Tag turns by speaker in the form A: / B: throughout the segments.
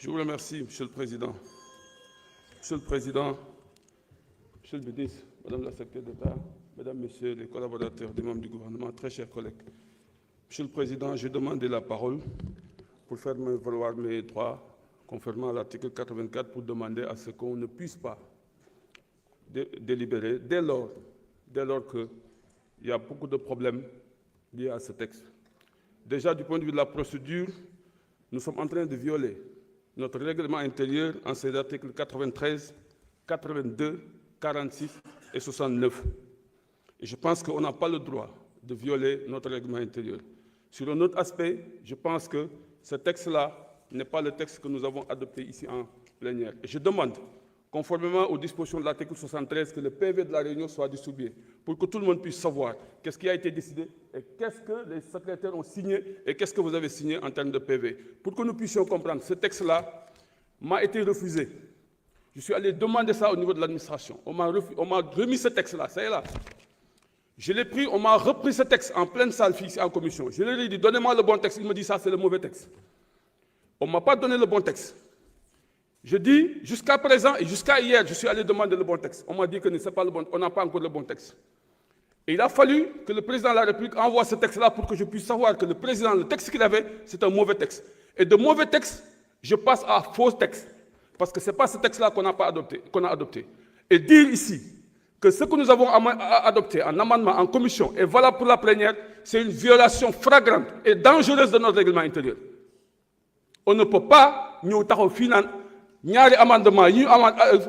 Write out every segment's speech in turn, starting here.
A: Je vous remercie, Monsieur le Président. Monsieur le Président, Monsieur le ministre, Madame la Secrétaire d'État, Mesdames, Messieurs les collaborateurs des membres du gouvernement, très chers collègues. Monsieur le Président, j'ai demandé la parole pour faire valoir mes droits conformément à l'article 84 pour demander à ce qu'on ne puisse pas délibérer dès lors qu'il y a beaucoup de problèmes liés à ce texte. Déjà, du point de vue de la procédure, nous sommes en train de violer notre règlement intérieur en ses articles 93, 82, 46 et 69. Et je pense qu'on n'a pas le droit de violer notre règlement intérieur. Sur un autre aspect, je pense que ce texte-là n'est pas le texte que nous avons adopté ici en plénière. Et je demande, conformément aux dispositions de l'article 73, que le PV de la réunion soit distribué pour que tout le monde puisse savoir qu'est-ce qui a été décidé et qu'est-ce que les secrétaires ont signé et qu'est-ce que vous avez signé en termes de PV. Pour que nous puissions comprendre, ce texte-là m'a été refusé. Je suis allé demander ça au niveau de l'administration. On m'a remis ce texte-là, ça y est là. Je l'ai pris, on m'a repris ce texte en pleine salle ici en commission. Je leur ai dit, donnez-moi le bon texte. Il me dit, ça c'est le mauvais texte. On ne m'a pas donné le bon texte. Je dis, jusqu'à présent et jusqu'à hier, je suis allé demander le bon texte. On m'a dit que ce n'est pas le bon, on n'a pas encore le bon texte. Et il a fallu que le président de la République envoie ce texte-là pour que je puisse savoir que le président, le texte qu'il avait, c'est un mauvais texte. Et de mauvais texte, je passe à faux texte. Parce que ce n'est pas ce texte-là qu'on a adopté. Et dire ici que ce que nous avons adopté en amendement, en commission, est valable pour la plénière, c'est une violation flagrante et dangereuse de notre règlement intérieur. On ne peut pas nous faire ñaari amendement yi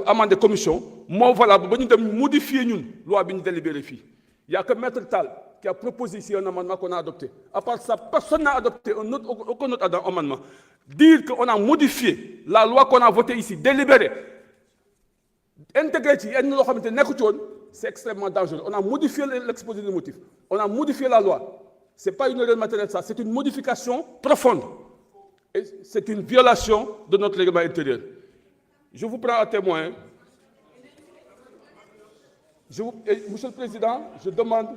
A: amendé commission moo valable ba ñu dem modifier ñun loi bi ñu délibéré fii. Il n'y a que Maître Tal qui a proposé ici un amendement qu'on a adopté. À part ça, personne n'a adopté aucun autre amendement. Dire qu'on a modifié la loi qu'on a votée ici, délibéré, intégré, c'est extrêmement dangereux. On a modifié l'exposé des motifs. On a modifié la loi. Ce n'est pas une erreur matérielle, ça. C'est une modification profonde. Et c'est une violation de notre règlement intérieur. Je vous prends à témoin. Monsieur le Président, je demande,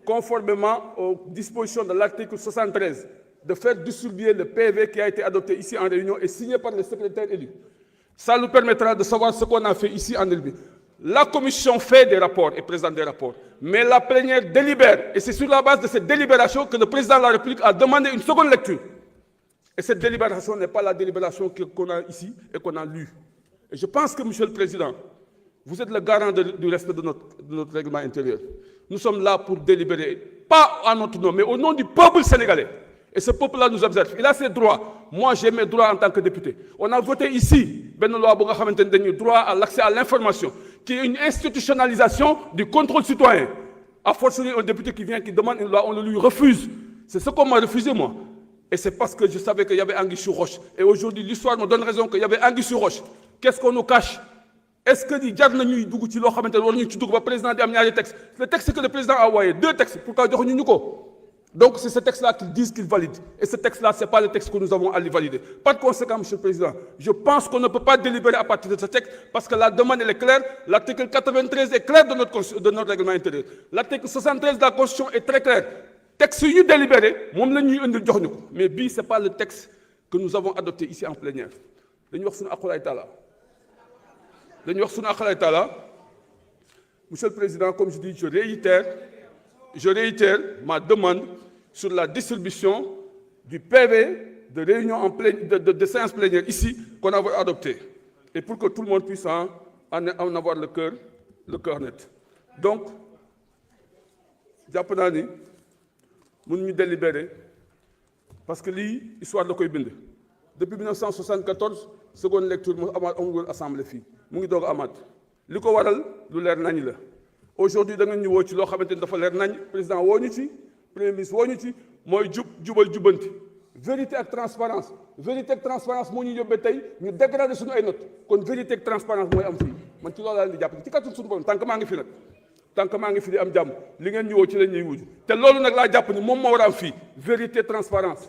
A: conformément aux dispositions de l'article 73, de faire distribuer le PV qui a été adopté ici en réunion et signé par le secrétaire élu. Ça nous permettra de savoir ce qu'on a fait ici en réunion. La commission fait des rapports et présente des rapports, mais la plénière délibère. Et c'est sur la base de cette délibération que le président de la République a demandé une seconde lecture. Et cette délibération n'est pas la délibération qu'on a ici et qu'on a lue. Et je pense que, Monsieur le Président, vous êtes le garant du respect de notre règlement intérieur. Nous sommes là pour délibérer, pas à notre nom, mais au nom du peuple sénégalais. Et ce peuple-là nous observe. Il a ses droits. Moi, j'ai mes droits en tant que député. On a voté ici, droit à l'accès à l'information, qui est une institutionnalisation du contrôle citoyen. A fortiori, un député qui vient, qui demande une loi, on le lui refuse. C'est ce qu'on m'a refusé, moi. Et c'est parce que je savais qu'il y avait anguille sur roche. Et aujourd'hui, l'histoire me donne raison qu'il y avait anguille sur roche. Qu'est-ce qu'on nous cache? Est-ce que le président a amené des textes? Le texte que le président a envoyé, 2 textes, pourquoi nous donc c'est ce texte-là qu'ils disent qu'ils valident. Et ce texte-là, ce n'est pas le texte que nous avons à valider. Par conséquent, Monsieur le Président, je pense qu'on ne peut pas délibérer à partir de ce texte parce que la demande elle est claire. L'article 93 est clair de notre règlement intérieur. L'article 73 de la Constitution est très clair. Texte délibéré, mais ce n'est pas le texte que nous avons adopté ici en plénière. Monsieur le Président, comme je dis, je réitère ma demande sur la distribution du PV de réunion de séance plénière ici qu'on a adopté. Et pour que tout le monde puisse en avoir le cœur net. Donc, Japonani, nous nous délibérer parce que l'histoire de Koybinde. Depuis 1974, seconde lecture, nous avons l'Assemblée fille. Nous avons Amad. Ce qui waral lu leer nañ la. Aujourd'hui da nga ñu woo ci loo xamante ni dafa leer nañ président woo ñu ci premier ministre woo ñu ci mooy jubal jubanti vérité ak transparence moo ñu yóbbee tey ñu dégradé suñu ay notes kon vérité ak transparence mooy am fii man ci loolu laa leen di jàpp ci kàttan suñu borom tant que maa ngi fi nag tant que maa ngi fi di am jàmm li ngeen ñu woo ci la ñuy wuju te loolu nag laa jàpp ni moom moo war a am fii vérité transparence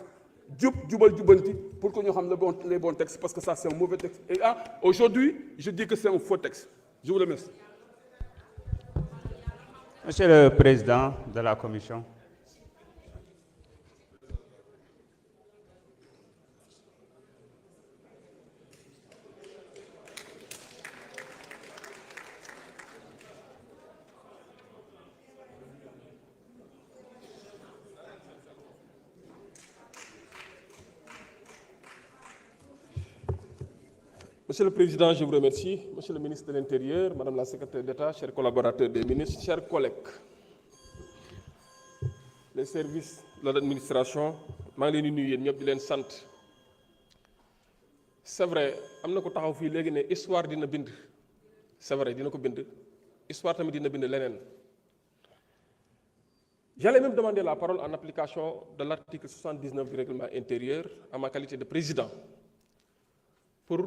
A: jubal jubanti pour que ñu xam les bons textes parce que ça c'est un mauvais texte et aujourd'hui je dis que c'est un faux texte. Je vous remercie.
B: Monsieur le Président de la Commission.
C: Monsieur le Président, je vous remercie. Monsieur le ministre de l'Intérieur, Madame la Secrétaire d'État, chers collaborateurs des ministres, chers collègues, les services de l'administration, maa ngi leen di nuyu yéen ñëpp di leen sant. C'est vrai am na ko taxaw fii léegi ne histoire dina bind c'est vrai dina ko bind histoire tamit dina bind leneen. J'allais même demander la parole en application de l'article 79 du règlement intérieur à ma qualité de président pour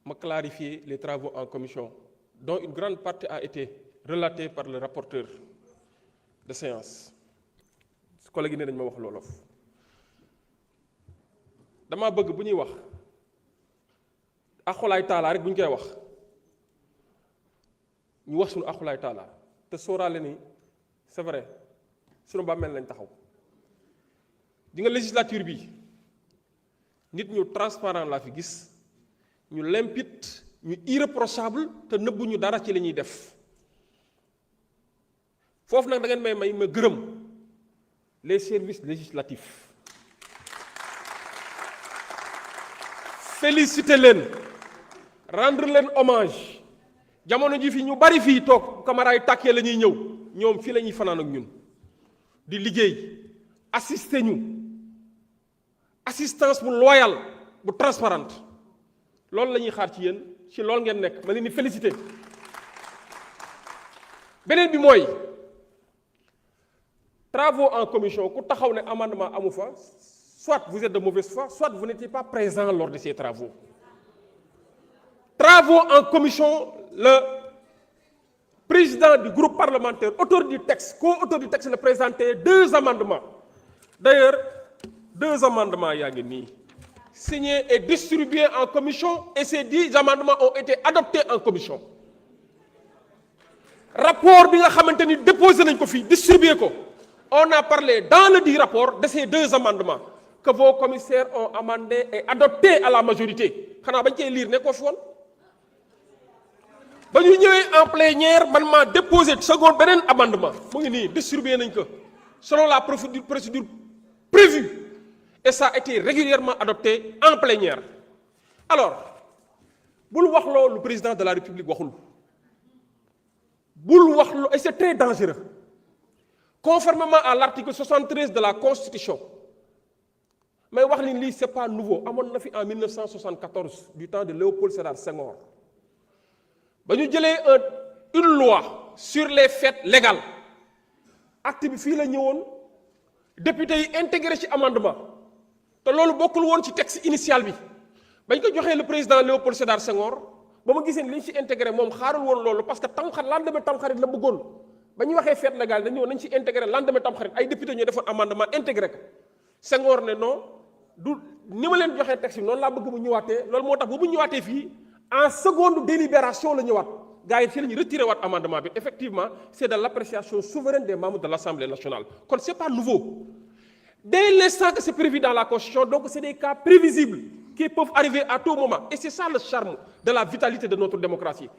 C: me clarifier les travaux en commission, dont une grande partie a été relatée par le rapporteur de séance. Collègue yi ne dañ ma wax loolof dama bëgg bu ñuy wax axulaay taala rek bu ñu koy wax ñu wax suñu axulaay taala te sóoraale ni c'est vrai suñu bàmmeel lañ taxaw di nga législature bi nit ñu transparent laa fi gis ñu limpide ñu irréprochable te nëbbuñu dara ci li ñuy def foofu nag da ngeen may ma gërëm les services législatifs féliciter leen rendre leen hommage jamono ji fi ñu bari fii toog camaraay tàkkee la ñuy ñëw ñoom fii la ñuy fanaan ak ñun di liggéey assister ñu assistance bu loyal bu transparente loolu la ñuy xaar ci yéen ci loolu ngeen nekk ma leen di féliciter beneen bi mooy travaux en commission ku taxaw ne amendement amu fa soit vous êtes de mauvaise foi soit vous n'étiez pas présent lors de ces travaux. Travaux en commission, le président du groupe parlementaire, auteur du texte, co-auteur du texte, a présenté 2 amendements. D'ailleurs, 2 amendements yaa ngi nii signés et distribués en commission et ces 10 amendements ont été adoptés en commission. Rapport bi nga xamante ni déposé nañ ko fii distribué ko. On a parlé dans le dit rapport de ces 2 amendements que vos commissaires ont amendés et adoptés à la majorité xanaa bañ koy lire ne ko fi woon ba ñu ñëwee en plénière man maa déposé second beneen amendement mu ngi nii distribué nañ ko selon la procédure prévue et ça a été régulièrement adopté en plénière. Alors bul wax loo lu président de la République waxul bul wax loo et c'est très dangereux. Conformément à l'article 73 de la Constitution mais wax ni lii c'est pas nouveau amoon na fi en 1974 du temps de Léopold Sédar Senghor ba ñu jëlee une loi sur les fêtes légales acte bi fii la ñëwoon député yi intégré ci amendement te loolu bokkul woon ci texte initial bi bañ ko joxee le président Léopold Sédar Senghor ba ma gisee li ñu ci intégré moom xaarul woon loolu parce que lendemain Tamxarit la bëggoon. ba ñu waxee fête légale dañu ñëw nañ ci intégré lendemain Tamxarit ay député ñoo defoon amendement intégré ko Senghor ne non du ni ma leen joxee texte bi noonu laa bëgg mu ñëwaatee loolu moo tax bu mu ñëwaatee fii en seconde délibération la ñëwaat gars yi ci la ñu retiré waat amendement bi effectivement c'est de l'appréciation souveraine des membres de l'Assemblée nationale kon c'est pas nouveau dès l'instant que c'est prévu dans la Constitution donc c'est des cas prévisibles qui peuvent arriver à tout moment et c'est ça le charme de la vitalité de notre démocratie.